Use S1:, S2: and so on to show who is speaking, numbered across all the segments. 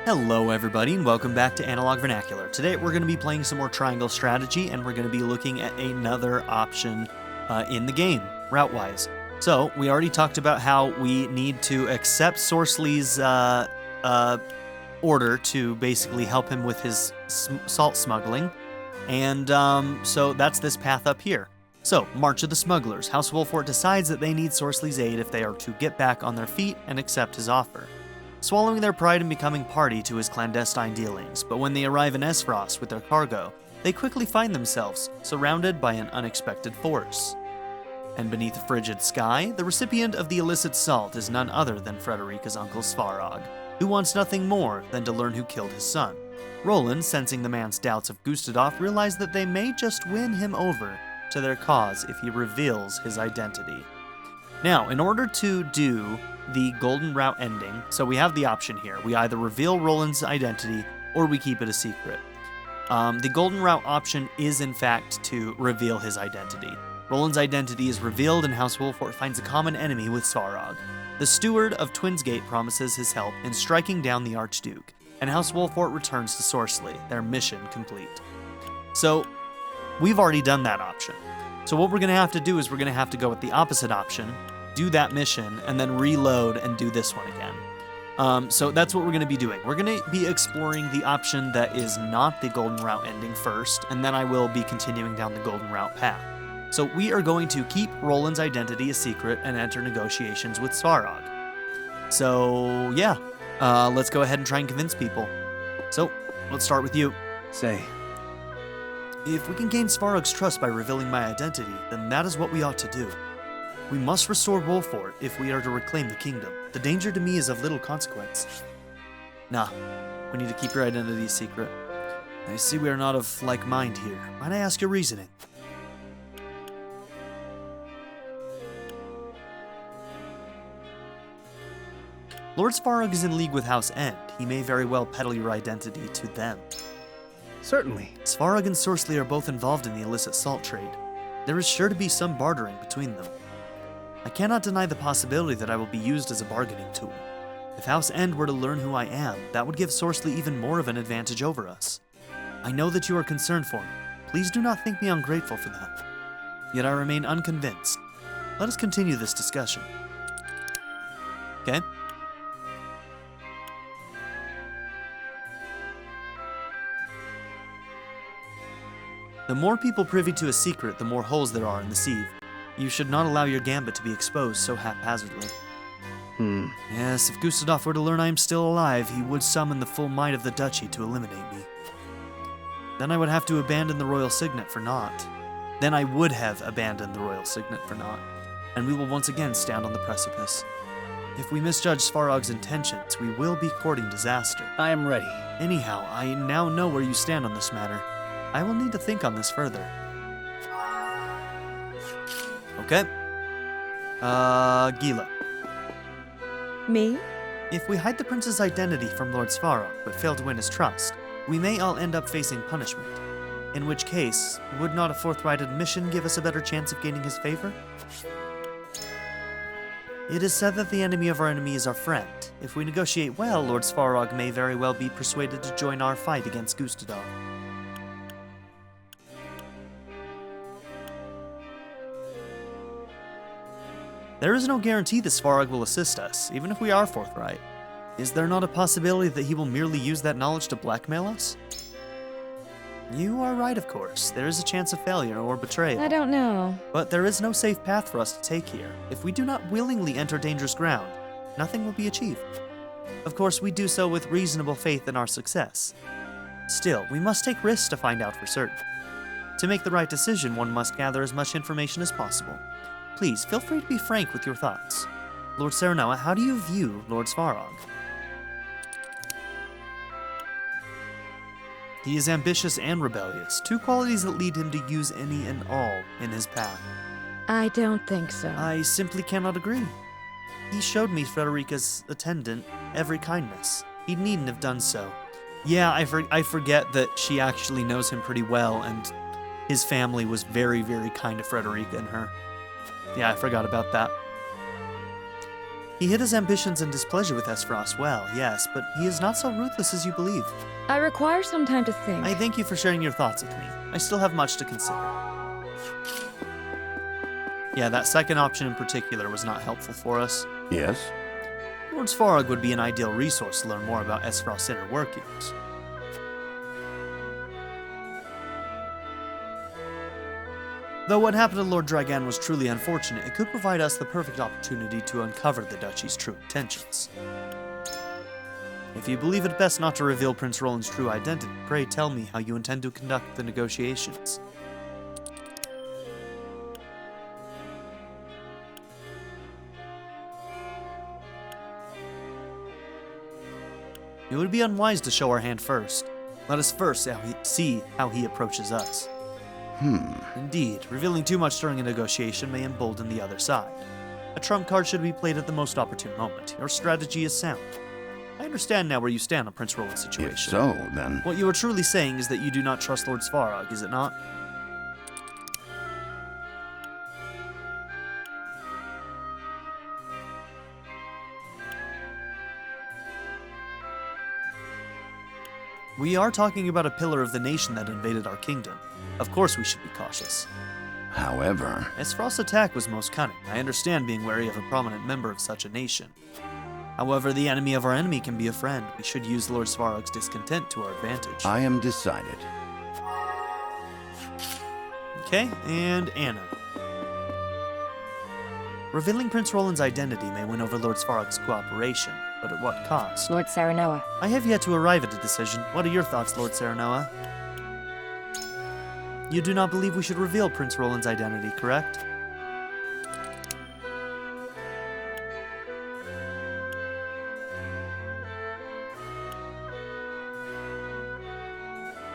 S1: Hello everybody and welcome back to Analog Vernacular. Today we're going to be playing some more triangle strategy and we're going to be looking at another option in the game, route-wise. So, we already talked about how we need to accept Sorceley's order to basically help him with his salt smuggling. And so that's this path up here. So, March of the Smugglers. House Wolfort decides that they need Sorceley's aid if they are to get back on their feet and accept his offer, swallowing their pride and becoming party to his clandestine dealings. But when they arrive in Esfrost with their cargo, they quickly find themselves surrounded by an unexpected force. And beneath a frigid sky, the recipient of the illicit salt is none other than Frederica's uncle Svarog, who wants nothing more than to learn who killed his son. Roland, sensing the man's doubts of Gustadolf, realized that they may just win him over to their cause if he reveals his identity. Now, in order to do the golden route ending, so we have the option here. We either reveal Roland's identity or we keep it a secret. The golden route option is in fact to reveal his identity. Roland's identity is revealed and House Wolfort finds a common enemy with Svarog. The steward of Twinsgate promises his help in striking down the Archduke, and House Wolfort returns to Sorceley, their mission complete. So, we've already done that option. So what we're going to have to do is we're going to have to go with the opposite option, do that mission, and then reload and do this one again. So that's what we're going to be doing. We're going to be exploring the option that is not the golden route ending first, and then I will be continuing down the golden route path. So we are going to keep Roland's identity a secret and enter negotiations with Svarog. So yeah, let's go ahead and try and convince people. So let's start with you.
S2: Say,
S1: If we can gain Svarog's trust by revealing my identity, then that is what we ought to do. We must restore Wolfort if we are to reclaim the kingdom. The danger to me is of little consequence. Nah, we need to keep your identity a secret. I see we are not of like mind here. Might I ask your reasoning? Lord Svarog is in league with House End. He may very well peddle your identity to them.
S2: certainly.
S1: Svarog and Sorceley are both involved in the illicit salt trade. There is sure to be some bartering between them. I cannot deny the possibility that I will be used as a bargaining tool. If House End were to learn who I am, that would give Sorceley even more of an advantage over us. I know that you are concerned for me. Please do not think me ungrateful for that. Yet I remain unconvinced. Let us continue this discussion. Okay? The more people privy to a secret, the more holes there are in the sieve. You should not allow your gambit to be exposed so haphazardly. Yes, if Gustadolf were to learn I am still alive, he would summon the full might of the duchy to eliminate me. Then I would have to abandon the royal signet for naught. And we will once again stand on the precipice. If we misjudge Svarog's intentions, we will be courting disaster.
S2: I am ready.
S1: Anyhow, I now know where you stand on this matter. I will need to think on this further. Okay. Gila.
S3: Me?
S1: If we hide the prince's identity from Lord Svarog, but fail to win his trust, we may all end up facing punishment. In which case, would not a forthright admission give us a better chance of gaining his favor? It is said that the enemy of our enemy is our friend. If we negotiate well, Lord Svarog may very well be persuaded to join our fight against Gustadolf. There is no guarantee that Svarog will assist us, even if we are forthright. Is there not a possibility that he will merely use that knowledge to blackmail us? You are right, of course. There is a chance of failure or betrayal.
S3: I don't know.
S1: But there is no safe path for us to take here. If we do not willingly enter dangerous ground, nothing will be achieved. Of course, we do so with reasonable faith in our success. Still, we must take risks to find out for certain. To make the right decision, one must gather as much information as possible. Please, feel free to be frank with your thoughts. Lord Serenoa, how do you view Lord Svarog? He is ambitious and rebellious, two qualities that lead him to use any and all in his path.
S3: I don't think so.
S1: I simply cannot agree. He showed me Frederica's attendant every kindness. He needn't have done so. Yeah, I forget that she actually knows him pretty well, and his family was very, very kind to Frederica and her. Yeah, I forgot about that. He hid his ambitions and displeasure with Esfrost well, yes, but he is not so ruthless as you believe.
S3: I require some time to think.
S1: I thank you for sharing your thoughts with me. I still have much to consider. Yeah, that second option in particular was not helpful for us.
S2: Yes?
S1: Lord Svarog would be an ideal resource to learn more about Esfrost's inner workings. Though what happened to Lord Dragan was truly unfortunate, it could provide us the perfect opportunity to uncover the Duchy's true intentions. If you believe it best not to reveal Prince Roland's true identity, pray tell me how you intend to conduct the negotiations. It would be unwise to show our hand first. Let us first see how he approaches us. Indeed, revealing too much during a negotiation may embolden the other side. A trump card should be played at the most opportune moment. Your strategy is sound. I understand now where you stand on Prince Roland's situation.
S2: If so, then...
S1: What you are truly saying is that you do not trust Lord Svarog, is it not? We are talking about a pillar of the nation that invaded our kingdom. Of course we should be cautious.
S2: However...
S1: Esfrost's attack was most cunning. I understand being wary of a prominent member of such a nation. However, the enemy of our enemy can be a friend. We should use Lord Svarog's discontent to our advantage.
S2: I am decided.
S1: Okay, and Anna. Revealing Prince Roland's identity may win over Lord Svarog's cooperation, but at what cost?
S4: Lord Serenoa.
S1: I have yet to arrive at a decision. What are your thoughts, Lord Serenoa? You do not believe we should reveal Prince Roland's identity, correct?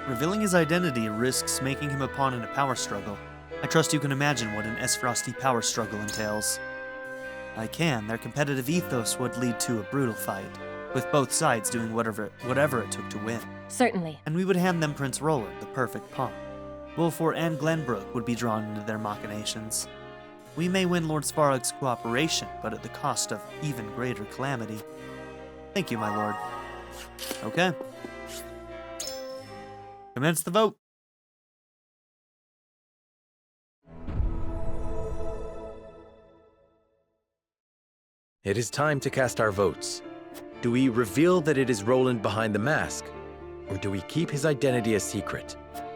S1: Revealing his identity risks making him a pawn in a power struggle. I trust you can imagine what an Esfrosti power struggle entails. I can. Their competitive ethos would lead to a brutal fight, with both sides doing whatever it took to win.
S4: Certainly.
S1: And we would hand them Prince Roland, the perfect pawn. Wolfort and Glenbrook would be drawn into their machinations. We may win Lord Svarog's cooperation, but at the cost of even greater calamity. Thank you, my lord. Okay. Commence the vote.
S5: It is time to cast our votes. Do we reveal that it is Roland behind the mask, or do we keep his identity a secret?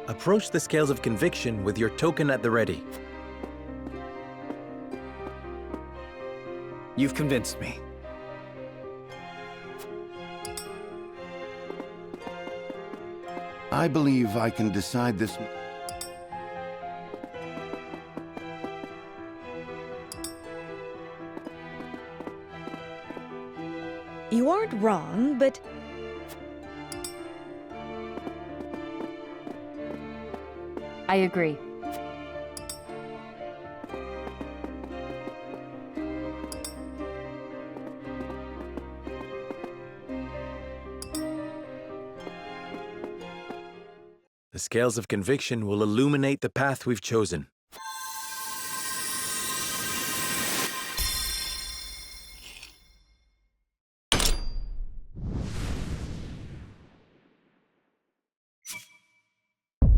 S5: Approach the scales of conviction with your token at the ready.
S2: You've convinced me. I believe I can decide this...
S3: You aren't wrong, but
S4: I agree.
S5: The scales of conviction will illuminate the path we've chosen.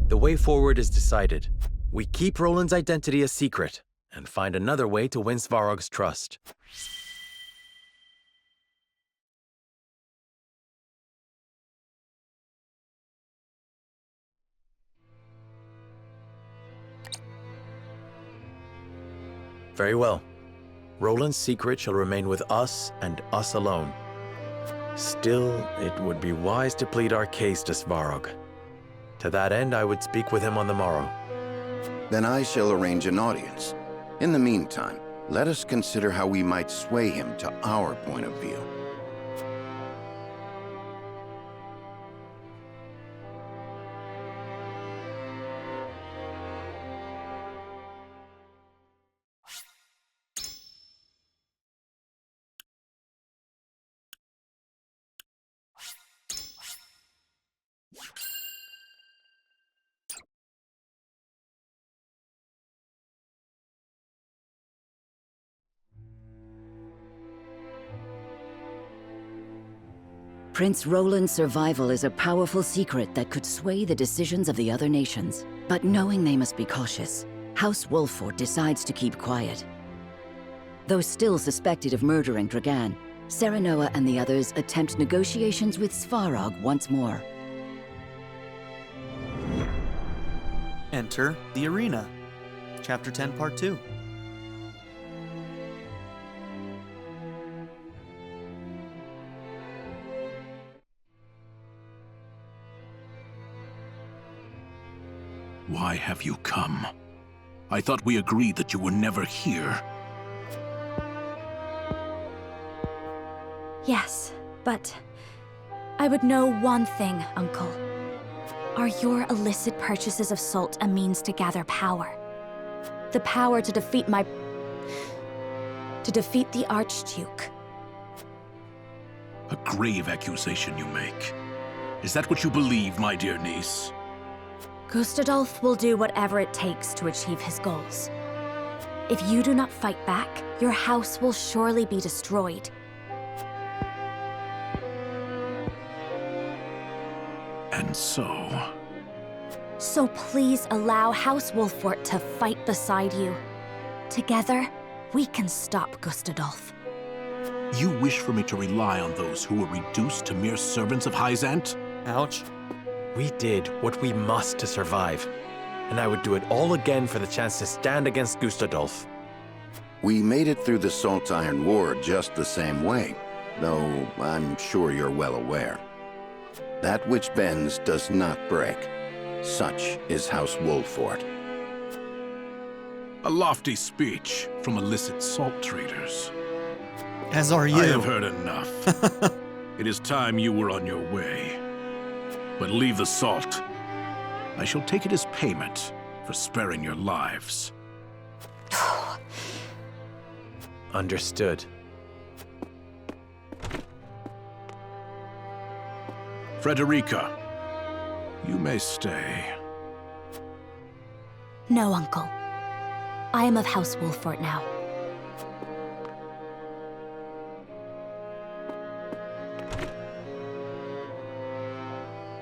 S5: The way forward is decided. We keep Roland's identity a secret, and find another way to win Svarog's trust. Very well. Roland's secret shall remain with us and us alone. Still, it would be wise to plead our case to Svarog. To that end, I would speak with him on the morrow.
S2: Then I shall arrange an audience. In the meantime, let us consider how we might sway him to our point of view.
S6: Prince Roland's survival is a powerful secret that could sway the decisions of the other nations. But knowing they must be cautious, House Wolford decides to keep quiet. Though still suspected of murdering Dragan, Serenoa and the others attempt negotiations with Svarog once more.
S1: Enter the arena. Chapter 10, Part 2.
S7: Why have you come? I thought we agreed that you were never here.
S8: Yes, but I would know one thing, Uncle. Are your illicit purchases of salt a means to gather power? The power to defeat the Archduke.
S7: A grave accusation you make. Is that what you believe, my dear niece?
S8: Gustadolf will do whatever it takes to achieve his goals. If you do not fight back, your house will surely be destroyed.
S7: And so...
S8: So please allow House Wolfort to fight beside you. Together, we can stop Gustadolf.
S7: You wish for me to rely on those who were reduced to mere servants of Heisend?
S1: Ouch.
S5: We did what we must to survive, and I would do it all again for the chance to stand against Gustadolf.
S2: We made it through the Salt Iron War just the same way, though I'm sure you're well aware. That which bends does not break. Such is House Wolfort.
S7: A lofty speech from illicit salt traders.
S1: As are you.
S7: I have heard enough. It is time you were on your way. But leave the salt. I shall take it as payment for sparing your lives.
S5: Understood.
S7: Frederica, you may stay.
S8: No, Uncle. I am of House Wolfort now.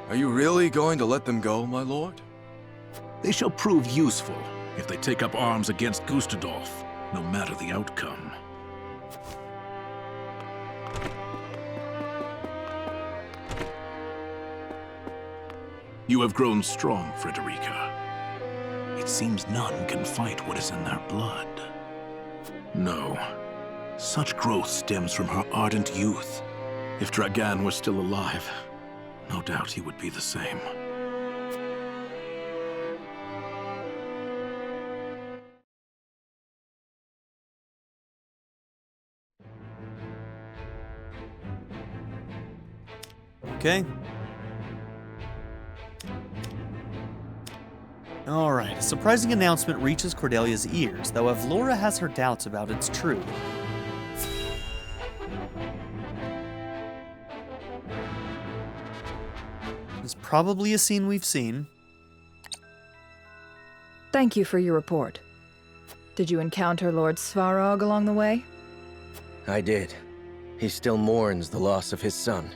S9: Are you really going to let them go, my lord?
S7: They shall prove useful if they take up arms against Gustadolf, no matter the outcome. You have grown strong, Frederica. It seems none can fight what is in their blood. No. Such growth stems from her ardent youth. If Dragan were still alive, no doubt he would be the same.
S1: Okay. Alright, a surprising announcement reaches Cordelia's ears, though Evlora has her doubts about its truth. It's probably a scene we've seen.
S3: Thank you for your report. Did you encounter Lord Svarog along the way?
S10: I did. He still mourns the loss of his son.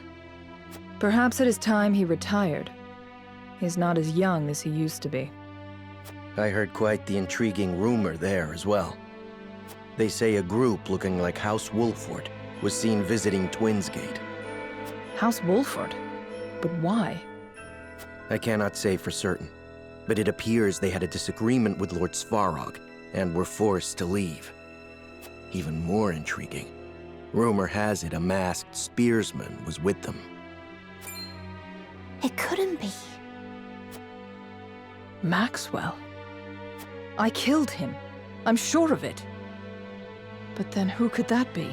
S3: Perhaps it is time he retired. He's not as young as he used to be.
S10: I heard quite the intriguing rumor there as well. They say a group looking like House Wolfort was seen visiting Twinsgate.
S3: House Wolford? But why?
S10: I cannot say for certain, but it appears they had a disagreement with Lord Svarog and were forced to leave. Even more intriguing, rumor has it a masked spearsman was with them.
S8: It couldn't be.
S3: Maxwell. I killed him. I'm sure of it. But then who could that be?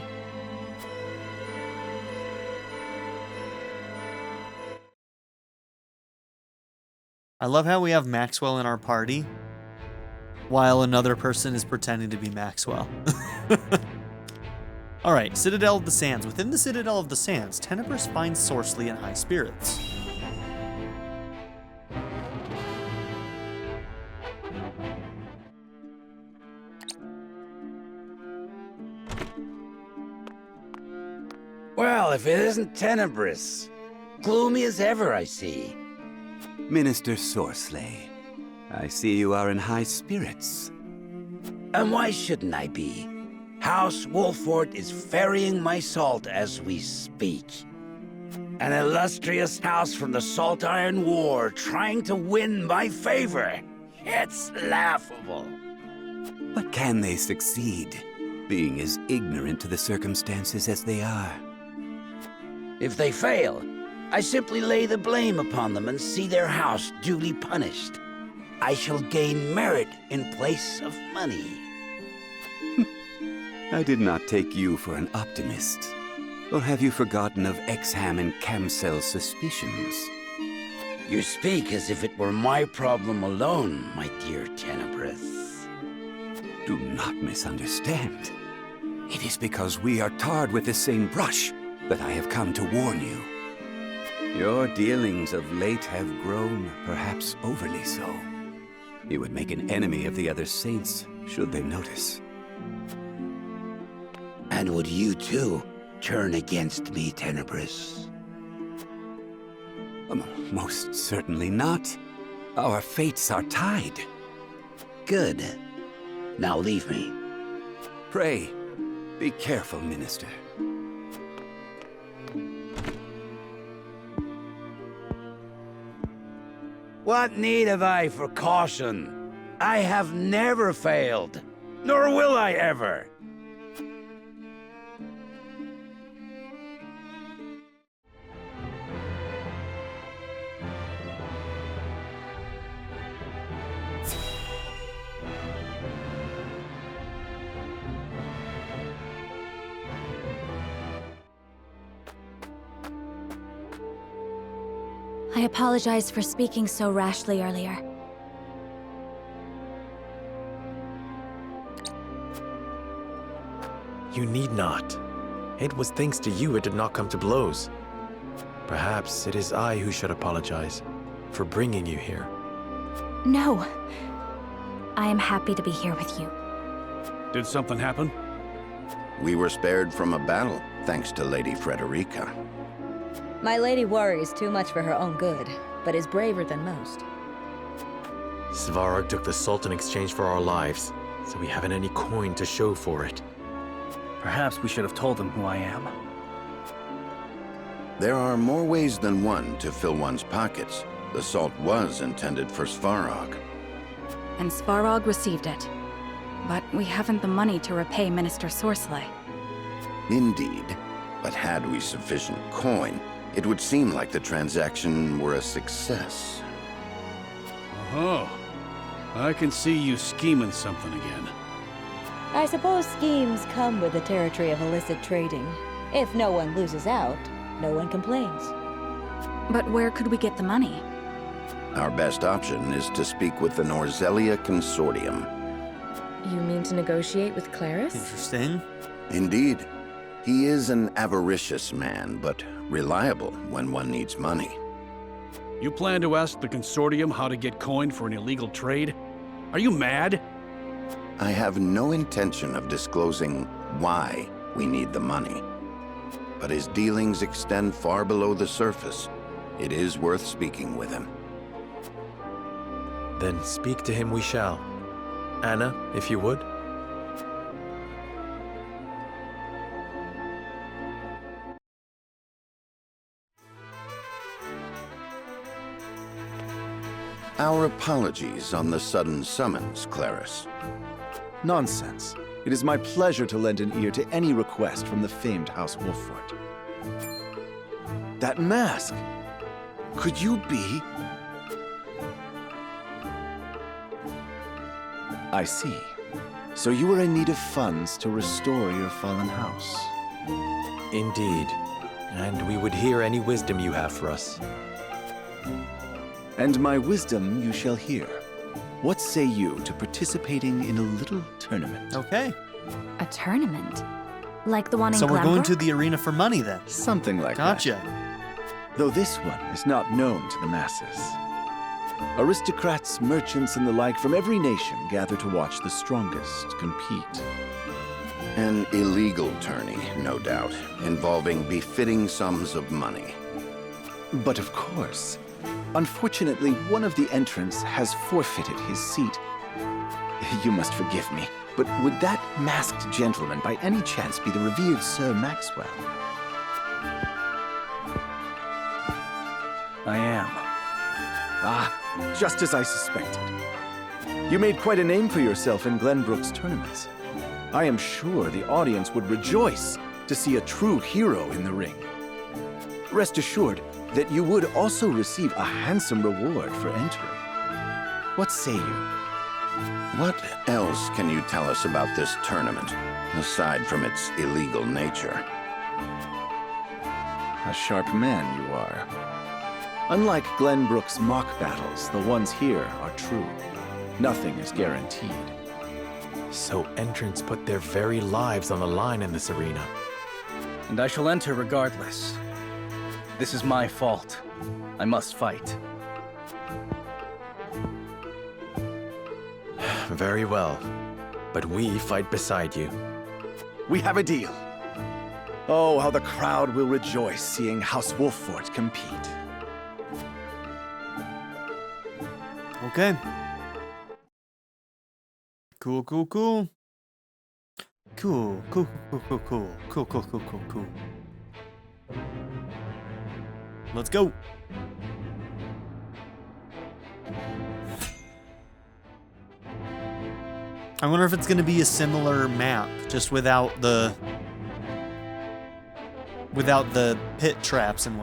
S1: I love how we have Maxwell in our party, while another person is pretending to be Maxwell. Alright, Citadel of the Sands. Within the Citadel of the Sands, Tenebris finds Sorceley in high spirits.
S11: Well, Well, if it isn't Tenebrous. Gloomy as ever, I see.
S12: Minister Sorsley, I see you are in high spirits.
S11: And why shouldn't I be? House Wolfort is ferrying my salt as we speak. An illustrious house from the Salt Iron War trying to win my favor. It's laughable.
S12: But can they succeed, being as ignorant to the circumstances as they are?
S11: If they fail, I simply lay the blame upon them and see their house duly punished. I shall gain merit in place of money.
S12: I did not take you for an optimist. Or have you forgotten of Exham and Camsel's suspicions?
S11: You speak as if it were my problem alone, my dear Tenebrous.
S12: Do not misunderstand. It is because we are tarred with the same brush that I have come to warn you. Your dealings of late have grown, perhaps overly so. You would make an enemy of the other saints, should they notice.
S11: And would you too turn against me, Tenebrous?
S12: Most certainly not. Our fates are tied.
S11: Good. Now leave me.
S12: Pray, be careful, Minister.
S11: What need have I for caution? I have never failed, nor will I ever.
S8: I apologize for speaking so rashly earlier.
S5: You need not. It was thanks to you it did not come to blows. Perhaps it is I who should apologize for bringing you here.
S8: No. I am happy to be here with you.
S7: Did something happen?
S2: We were spared from a battle, thanks to Lady Frederica.
S13: My lady worries too much for her own good, but is braver than most.
S5: Svarog took the salt in exchange for our lives, so we haven't any coin to show for it.
S14: Perhaps we should have told him who I am.
S2: There are more ways than one to fill one's pockets. The salt was intended for Svarog.
S4: And Svarog received it. But we haven't the money to repay Minister Sorsley.
S2: Indeed. But had we sufficient coin, it would seem like the transaction were a success.
S7: Oh, I can see you scheming something again.
S13: I suppose schemes come with the territory of illicit trading. If no one loses out, no one complains.
S4: But where could we get the money?
S2: Our best option is to speak with the Norzelia Consortium.
S13: You mean to negotiate with Claris?
S1: Interesting.
S2: Indeed. He is an avaricious man, but reliable when one needs money.
S7: You plan to ask the Consortium how to get coin for an illegal trade? Are you mad?
S2: I have no intention of disclosing why we need the money. But his dealings extend far below the surface. It is worth speaking with him.
S5: Then speak to him we shall. Anna, if you would.
S2: Our apologies on the sudden summons, Claris.
S15: Nonsense. It is my pleasure to lend an ear to any request from the famed House Wolfort. That mask! Could you be... I see. So you were in need of funds to restore your fallen house.
S5: Indeed. And we would hear any wisdom you have for us.
S15: And my wisdom you shall hear. What say you to participating in a little tournament?
S1: Okay.
S8: A tournament? Like the one in
S1: So we're going
S8: Glenbrook?
S1: to the arena for money then?
S15: Something like that.
S1: Gotcha.
S15: Though this one is not known to the masses. Aristocrats, merchants, and the like from every nation gather to watch the strongest compete.
S2: An illegal tourney, no doubt, involving befitting sums of money.
S15: But of course. Unfortunately, one of the entrants has forfeited his seat. You must forgive me, but would that masked gentleman by any chance be the revered Sir Maxwell?
S14: I am.
S15: Ah, just as I suspected. You made quite a name for yourself in Glenbrook's tournaments. I am sure the audience would rejoice to see a true hero in the ring. Rest assured that you would also receive a handsome reward for entering. What say you?
S2: What else can you tell us about this tournament, aside from its illegal nature?
S15: A sharp man you are. Unlike Glenbrook's mock battles, the ones here are true. Nothing is guaranteed.
S5: So entrants put their very lives on the line in this arena.
S14: And I shall enter regardless. This is my fault. I must fight.
S5: Very well. But we fight beside you.
S15: We have a deal. Oh, how the crowd will rejoice seeing House Wolffort compete.
S1: Okay. Cool, cool, cool. Cool, cool, cool, cool, cool, cool, cool, cool, cool, cool. Let's go. I wonder if it's going to be a similar map, just without the pit traps and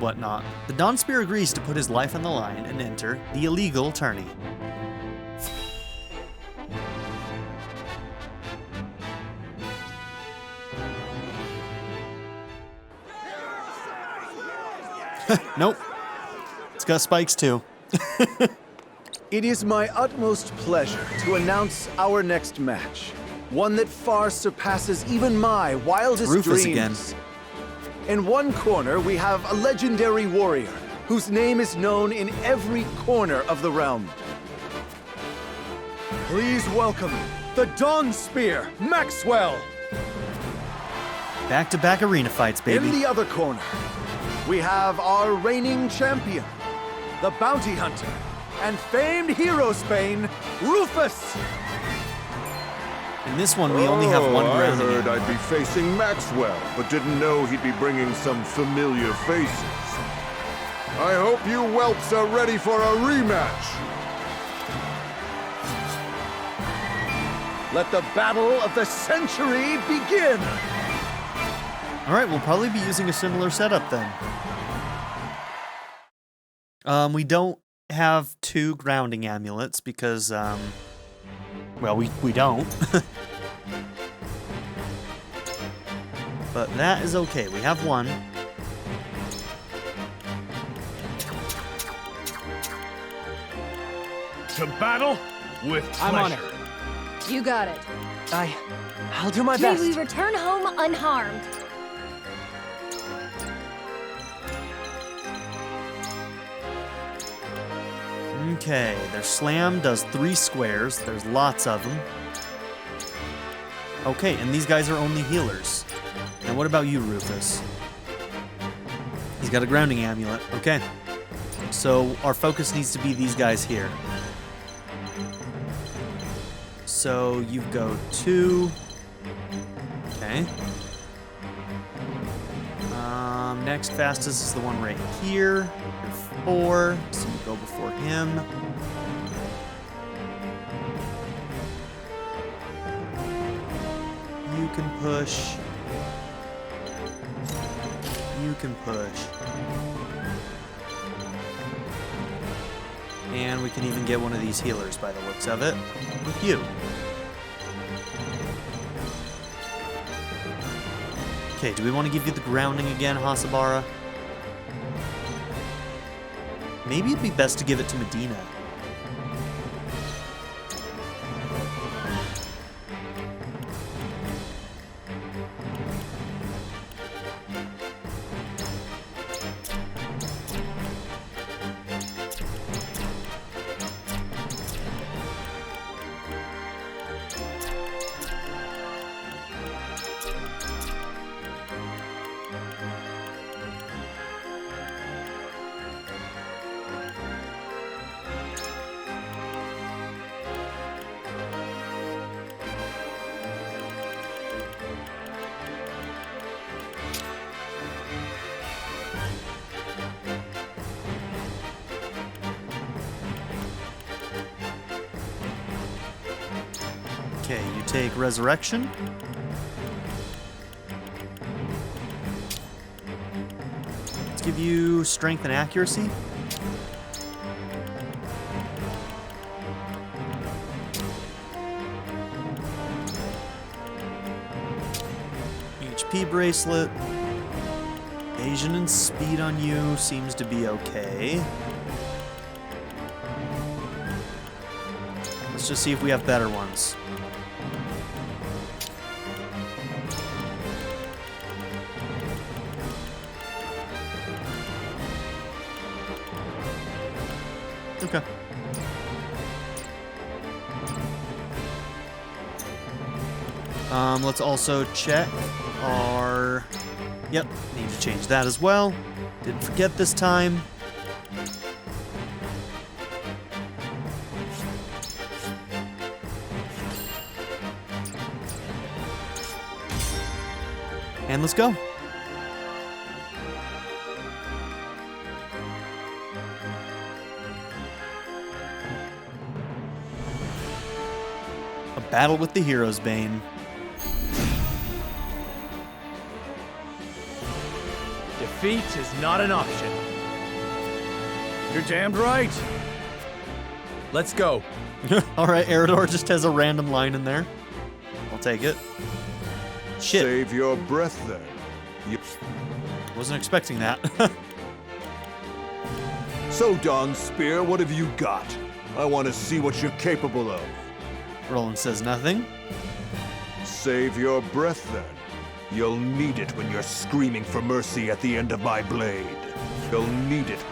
S1: whatnot. The Dawnspear agrees to put his life on the line and enter the illegal tourney. Nope. It's got spikes too.
S15: It is my utmost pleasure to announce our next match. One that far surpasses even my wildest
S1: Rufus
S15: dreams.
S1: again.
S15: In one corner, we have a legendary warrior whose name is known in every corner of the realm. Please welcome the Dawnspear, Maxwell!
S1: Back-to-back arena fights, baby.
S15: In the other corner, we have our reigning champion, the bounty hunter, and famed Herosbane, Rufus!
S1: In this one, we only have one
S16: I
S1: grounding
S16: heard
S1: ammo.
S16: I'd be facing Maxwell, but didn't know he'd be bringing some familiar faces. I hope you whelps are ready for a rematch.
S15: Let the battle of the century begin!
S1: Alright, we'll probably be using a similar setup then. We don't have 2 grounding amulets because, well, we don't. But that is okay. We have 1.
S7: To battle with pleasure.
S3: I'm on it. You got it.
S10: I'll do my
S8: May
S10: best.
S8: we return home unharmed.
S1: Okay, their slam does 3 squares. There's lots of them. Okay, and these guys are only healers. Now what about you, Rufus? He's got a grounding amulet. Okay. So our focus needs to be these guys here. So you go 2. Okay. Next fastest is the one right here. You're 4, so you go before him. You can push. You can push. And we can even get one of these healers by the looks of it with you. Okay, do we want to give you the grounding again, Hasabara? Maybe it'd be best to give it to Medina. Okay, you take Resurrection. Let's give you Strength and Accuracy. HP Bracelet. Evasion and Speed on you seems to be okay. Let's just see if we have better ones. Okay. Let's also check our... Yep, need to change that as well. Didn't forget this time. And let's go. A battle with the Herosbane.
S14: Defeat is not an option. You're damned right. Let's go.
S1: All right, Eridor just has a random line in there. I'll take it. Shit.
S16: Save your breath then.
S1: Wasn't expecting that.
S16: So, Don Spear, what have you got? I want to see what you're capable of.
S1: Roland says nothing.
S16: Save your breath then. You'll need it when you're screaming for mercy at the end of my blade. You'll need it.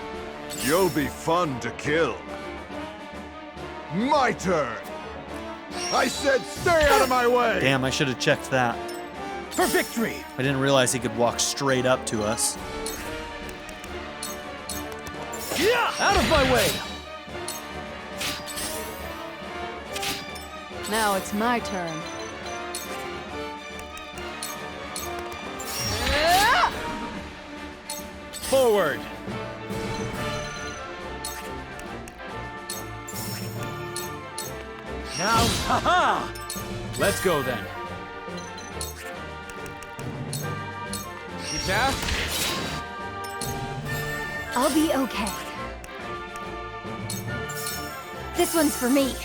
S16: You'll be fun to kill. My turn! I said stay out of my way!
S1: Damn, I should have checked that.
S14: For victory!
S1: I didn't realize he could walk straight up to us.
S14: Yeah! Out of my way!
S3: Now it's my turn.
S14: Forward! Now, haha! Let's go then. You tap?
S8: I'll be okay. This one's for me.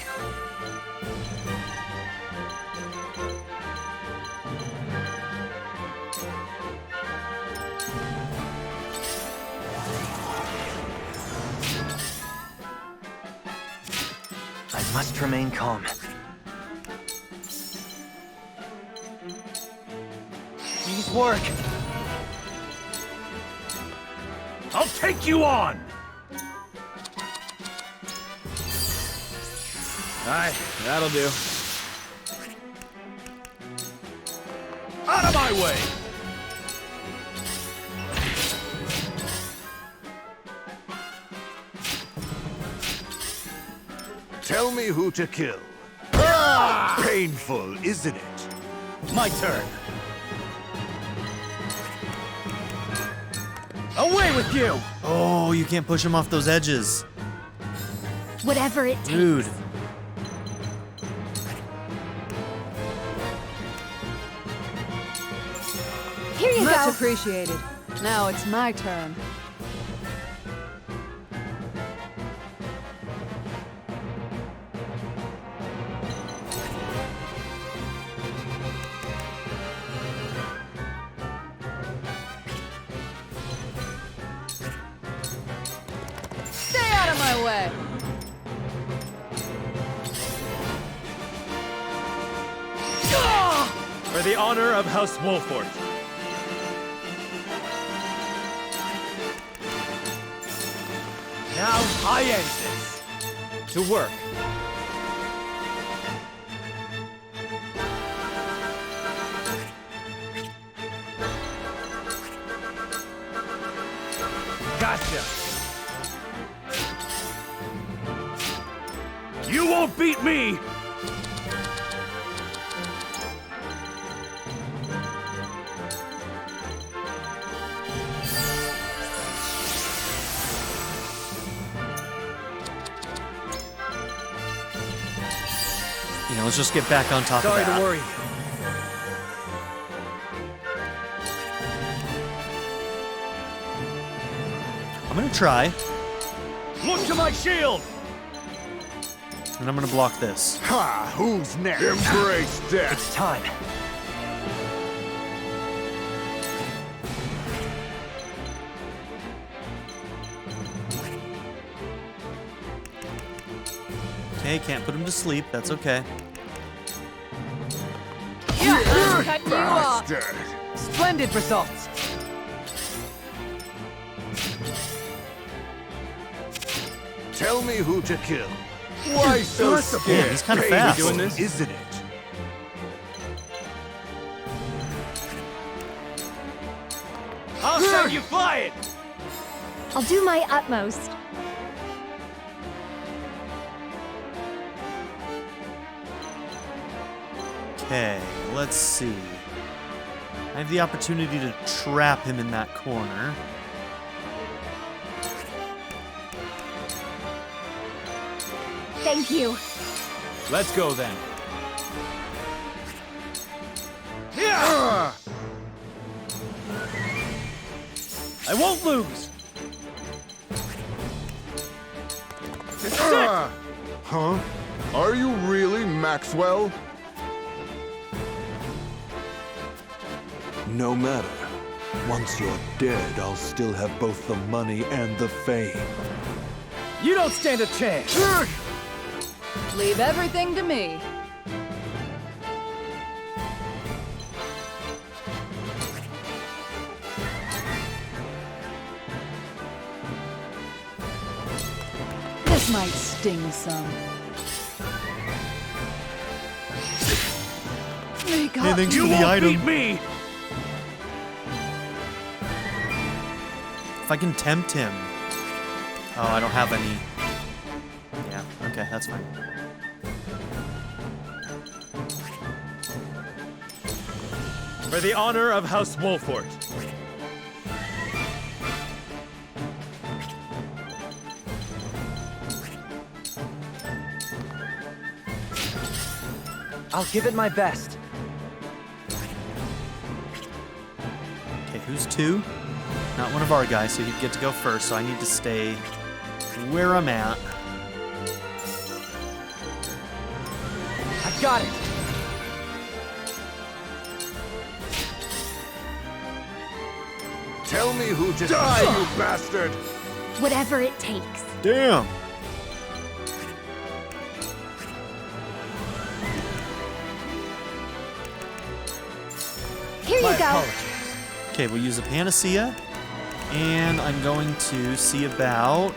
S10: I must remain calm. Please work.
S14: I'll take you on! Aye, that'll do. Out of my way!
S16: Tell me who to kill. Ah! Painful, isn't it?
S14: My turn. Away with you!
S1: Oh, you can't push him off those edges.
S8: Whatever it takes.
S1: Dude.
S8: Here you
S3: Much
S8: go.
S3: appreciated. Now it's my turn. Stay out of my way.
S14: For the honor of House Wolfort. Now I end this. To work. Gotcha. You won't beat me!
S1: let's just get back on top of that.
S14: Sorry to worry.
S1: I'm gonna try,
S16: Look to my shield!
S1: and I'm gonna block this.
S16: Ha! Who's next? Embrace death!
S14: It's time.
S1: Okay, can't put him to sleep. That's okay.
S3: Yeah, cut you off.
S16: Bastard!
S14: Splendid results.
S16: Tell me who to kill. Why so scared?
S1: Yeah, he's kind of
S16: Pain
S1: fast.
S14: Doing this?
S16: Isn't it?
S14: I'll send you flying.
S8: I'll do my utmost.
S1: Okay, let's see. I have the opportunity to trap him in that corner.
S8: Thank you.
S14: Let's go then. I won't lose.
S16: Huh? Are you really Maxwell? No matter. Once you're dead, I'll still have both the money and the fame.
S14: You don't stand a chance.
S3: Leave everything to me. This might sting some. Make
S1: Hey,
S3: up.
S1: thanks for the item.
S14: me.
S1: If I can tempt him. Oh, I don't have any. Yeah, okay, that's fine.
S14: For the honor of House Wolfort. I'll give it my best.
S1: Okay, who's two? Not one of our guys, so he'd get to go first, so I need to stay where I'm at.
S14: I got it.
S16: Tell me who to die, you bastard!
S8: Whatever it takes.
S1: Damn!
S8: Here you go.
S1: Okay, we'll use a panacea, and I'm going to see about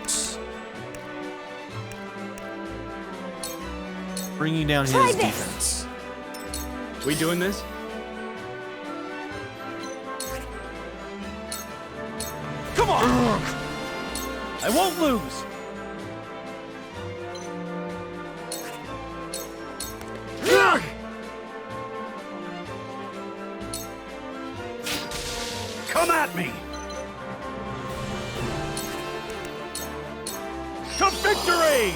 S1: bringing down
S8: Try
S1: his
S8: this.
S1: defense.
S14: We doing this? Come on! I won't lose.
S11: Come at me!
S14: To victory!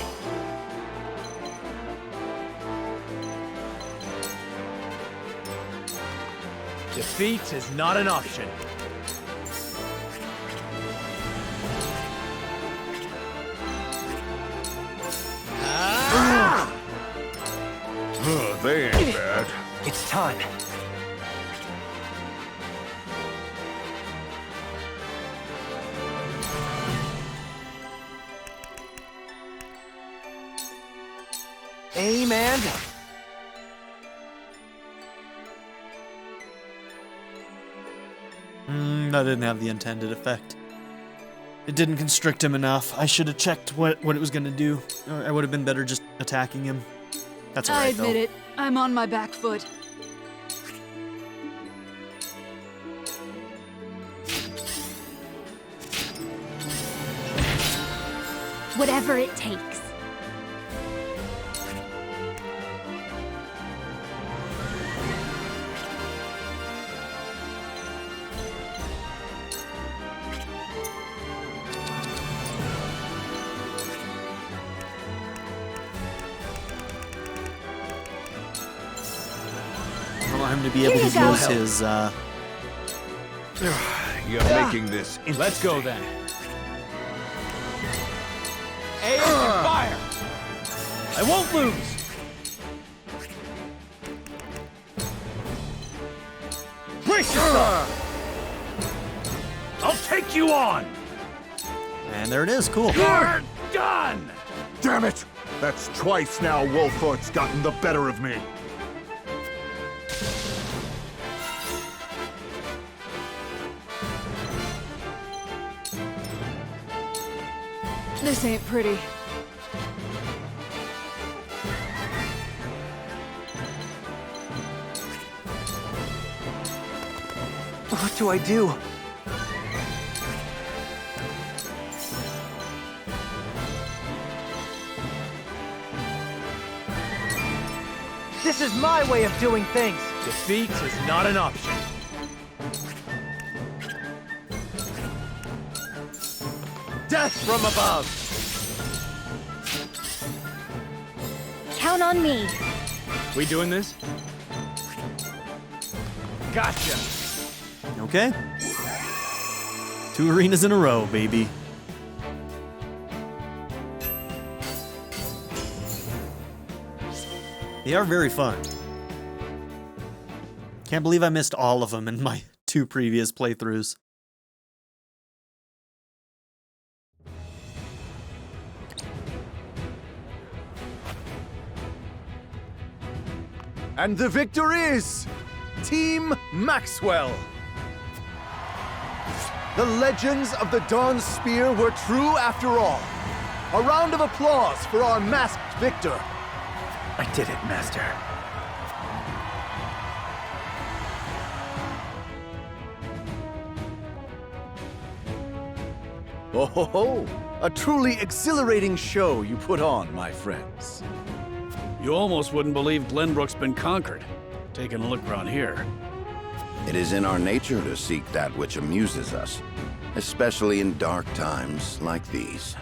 S14: Defeat is not an option.
S16: They ain't bad.
S14: It's time. Amen.
S1: That didn't have the intended effect. It didn't constrict him enough. I should have checked what it was going to do. I would have been better just attacking him. That's
S3: I
S1: alright,
S3: admit
S1: though.
S3: it. I'm on my back foot.
S8: Whatever it takes.
S1: want him to be able
S8: Here
S1: to
S8: you go.
S1: use his,
S16: You're making this interesting.
S14: Let's go then. Aim and fire! I won't lose! Brace yourself! I'll take you on!
S1: and there it is, cool.
S14: You're done!
S16: Damn it! That's twice now Wolfort's gotten the better of me.
S3: This ain't pretty.
S15: What do I do?
S14: This is my way of doing things. Defeat is not an option. Death from above.
S8: Count on me.
S14: We doing this? Gotcha.
S1: Okay. 2 arenas in a row, baby. They are very fun. Can't believe I missed all of them in my 2 previous playthroughs.
S15: And the victor is Team Maxwell. The legends of the Dawn Spear were true after all. A round of applause for our masked victor.
S14: I did it, Master.
S15: Oh ho ho! A truly exhilarating show you put on, my friends.
S17: You almost wouldn't believe Glenbrook's been conquered. Taking a look around here.
S2: It is in our nature to seek that which amuses us, especially in dark times like these.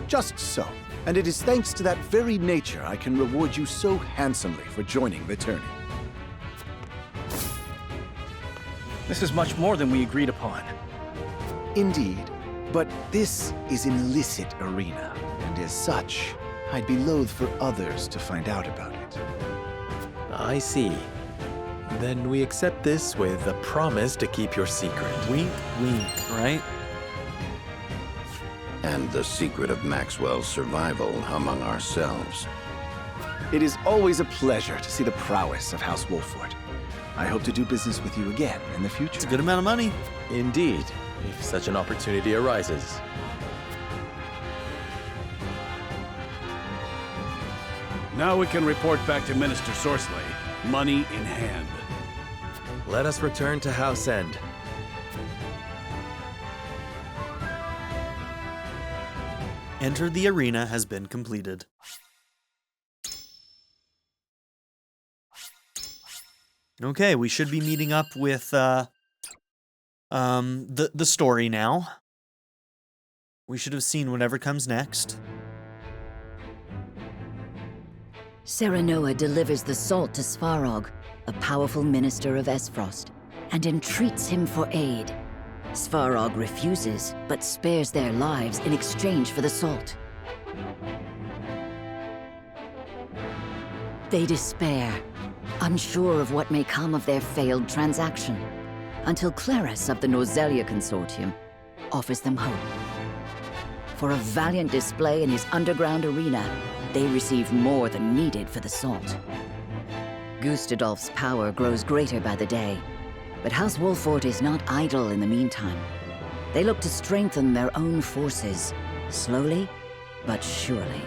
S15: Just so. And it is thanks to that very nature I can reward you so handsomely for joining the tourney.
S14: This is much more than we agreed upon.
S15: Indeed. But this is an illicit arena, and as such, I'd be loath for others to find out about it.
S5: I see. Then we accept this with a promise to keep your secret.
S1: Wink, wink, right?
S2: And the secret of Maxwell's survival among ourselves.
S15: It is always a pleasure to see the prowess of House Wolfort. I hope to do business with you again in the future.
S1: It's a good amount of money.
S5: Indeed, if such an opportunity arises.
S17: Now we can report back to Minister Sorcery, money in hand.
S5: Let us return to House End.
S1: Enter the arena has been completed. Okay, we should be meeting up with the story now. We should have seen whatever comes next.
S6: Serenoa delivers the salt to Svarog, a powerful minister of Esfrost, and entreats him for aid. Svarog refuses, but spares their lives in exchange for the salt. They despair, unsure of what may come of their failed transaction, until Clarus of the Norzelia Consortium offers them hope. For a valiant display in his underground arena, they receive more than needed for the salt. Gustadolf's power grows greater by the day, but House Wolfort is not idle in the meantime. They look to strengthen their own forces, slowly but surely.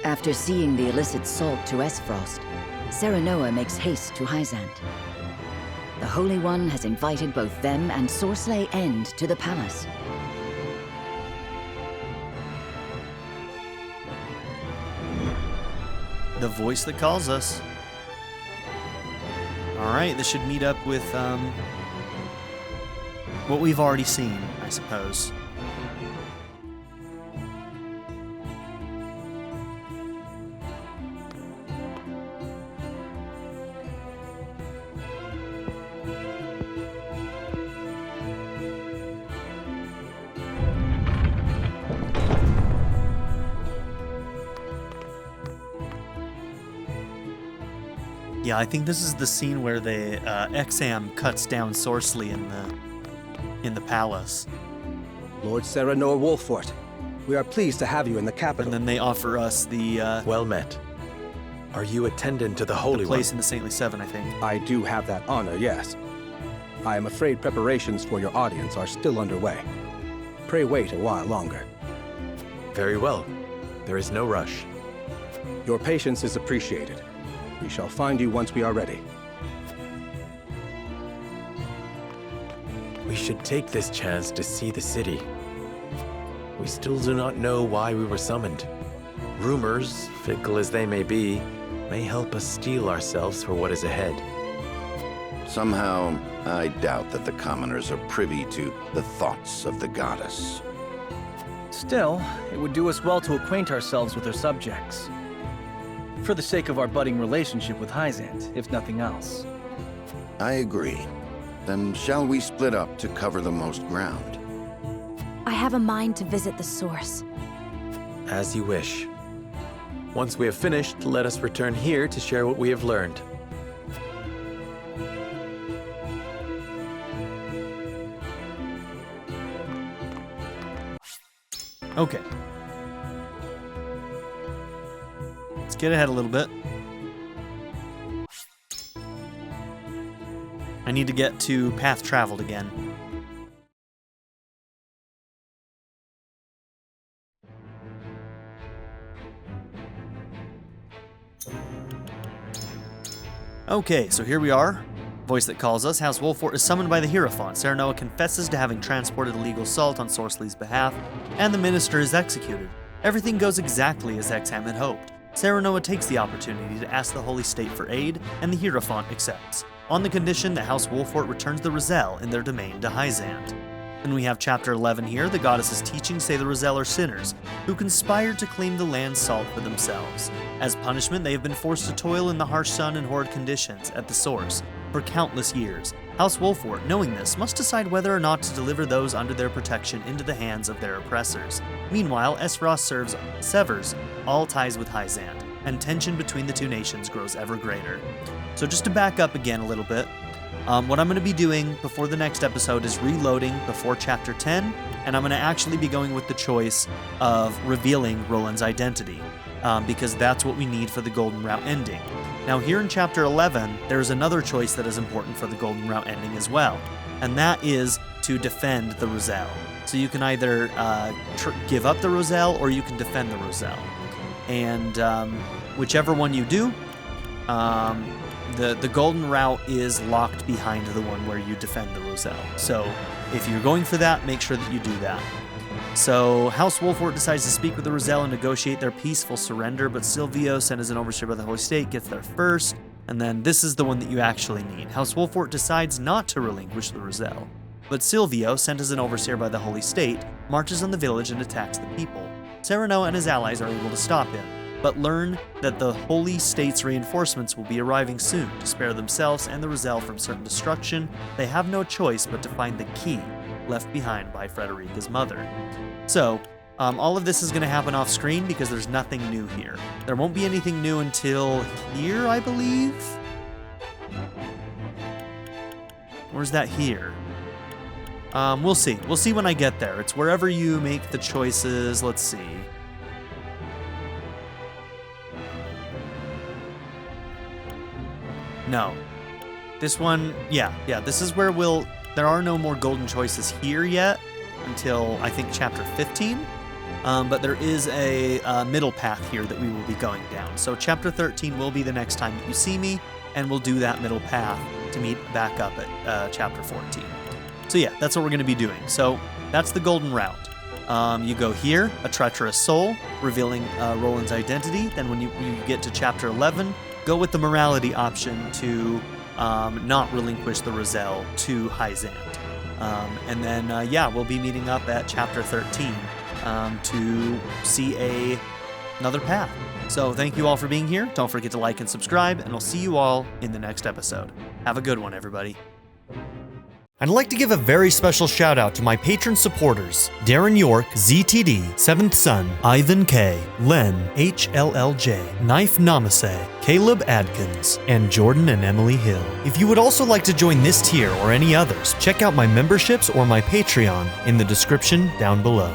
S6: After seeing the illicit salt to Esfrost, Serenoa makes haste to Heisend. The Holy One has invited both them and SquareEninx to the palace.
S1: The voice that calls us. Alright, this should meet up with what we've already seen, I suppose. Yeah, I think this is the scene where the Exam cuts down Sorcely in the palace.
S18: Lord Serenoa Wolfort, we are pleased to have you in the capital.
S1: And then they offer us the...
S5: well met. Are you attendant to the Holy One?
S1: The place in the Saintly Seven, I think.
S18: I do have that honor, yes. I am afraid preparations for your audience are still underway. Pray wait a while longer.
S5: Very well. There is no rush.
S18: Your patience is appreciated. We shall find you once we are ready.
S5: We should take this chance to see the city. We still do not know why we were summoned. Rumors, fickle as they may be, may help us steel ourselves for what is ahead.
S2: Somehow, I doubt that the commoners are privy to the thoughts of the goddess.
S14: Still, it would do us well to acquaint ourselves with her subjects. For the sake of our budding relationship with Heisend, if nothing else.
S2: I agree. Then shall we split up to cover the most ground?
S8: I have a mind to visit the source.
S5: As you wish. Once we have finished, let us return here to share what we have learned.
S1: Okay. Let's get ahead a little bit. I need to get to path traveled again. Okay, so here we are. Voice that calls us. House Wolfort is summoned by the Hierophant. Serenoa confesses to having transported illegal salt on Sorcely's behalf, and the minister is executed. Everything goes exactly as Exam had hoped. Serenoa takes the opportunity to ask the Holy State for aid, and the Hierophant accepts, on the condition that House Wolfort returns the Roselle in their domain to Heisend. Then we have Chapter 11 here. The goddess's teachings say the Roselle are sinners, who conspired to claim the land's salt for themselves. As punishment, they have been forced to toil in the harsh sun and horrid conditions at the source for countless years. House Wolfort, knowing this, must decide whether or not to deliver those under their protection into the hands of their oppressors. Meanwhile, Esros severs all ties with Heisend, and tension between the two nations grows ever greater. So just to back up again a little bit, what I'm going to be doing before the next episode is reloading before Chapter 10, and I'm going to actually be going with the choice of revealing Roland's identity, because that's what we need for the Golden Route ending. Now here in Chapter 11, there's another choice that is important for the Golden Route ending as well, and that is to defend the Roselle. So you can either give up the Roselle or you can defend the Roselle. And whichever one you do, the Golden Route is locked behind the one where you defend the Roselle. So if you're going for that, make sure that you do that. So House Wolfort decides to speak with the Roselle and negotiate their peaceful surrender, but Silvio, sent as an overseer by the Holy State, gets there first, and then this is the one that you actually need. House Wolfort decides not to relinquish the Roselle, but Silvio, sent as an overseer by the Holy State, marches on the village and attacks the people. Serenoa and his allies are able to stop him, but learn that the Holy State's reinforcements will be arriving soon. To spare themselves and the Roselle from certain destruction, they have no choice but to find the key left behind by Frederica's mother. So, all of this is going to happen off screen because there's nothing new here. There won't be anything new until here, I believe? Or is that here? We'll see. We'll see when I get there. It's wherever you make the choices. Let's see. No. This one, yeah, this is where there are no more golden choices here yet until, I think, Chapter 15. But there is a middle path here that we will be going down. So Chapter 13 will be the next time that you see me, and we'll do that middle path to meet back up at Chapter 14. So yeah, that's what we're going to be doing. So that's the Golden Route. You go here, a treacherous soul, revealing Roland's identity. Then when you get to Chapter 11, go with the morality option to not relinquish the Roselle to Heisend. And then, yeah, we'll be meeting up at Chapter 13 to see another path. So thank you all for being here. Don't forget to like and subscribe, and I'll see you all in the next episode. Have a good one, everybody. I'd like to give a very special shout out to my patron supporters: Darren York, ZTD, 7th Son, Ivan K, Len, HLLJ, Knife Namaste, Caleb Adkins, and Jordan and Emily Hill. If you would also like to join this tier or any others, check out my memberships or my Patreon in the description down below.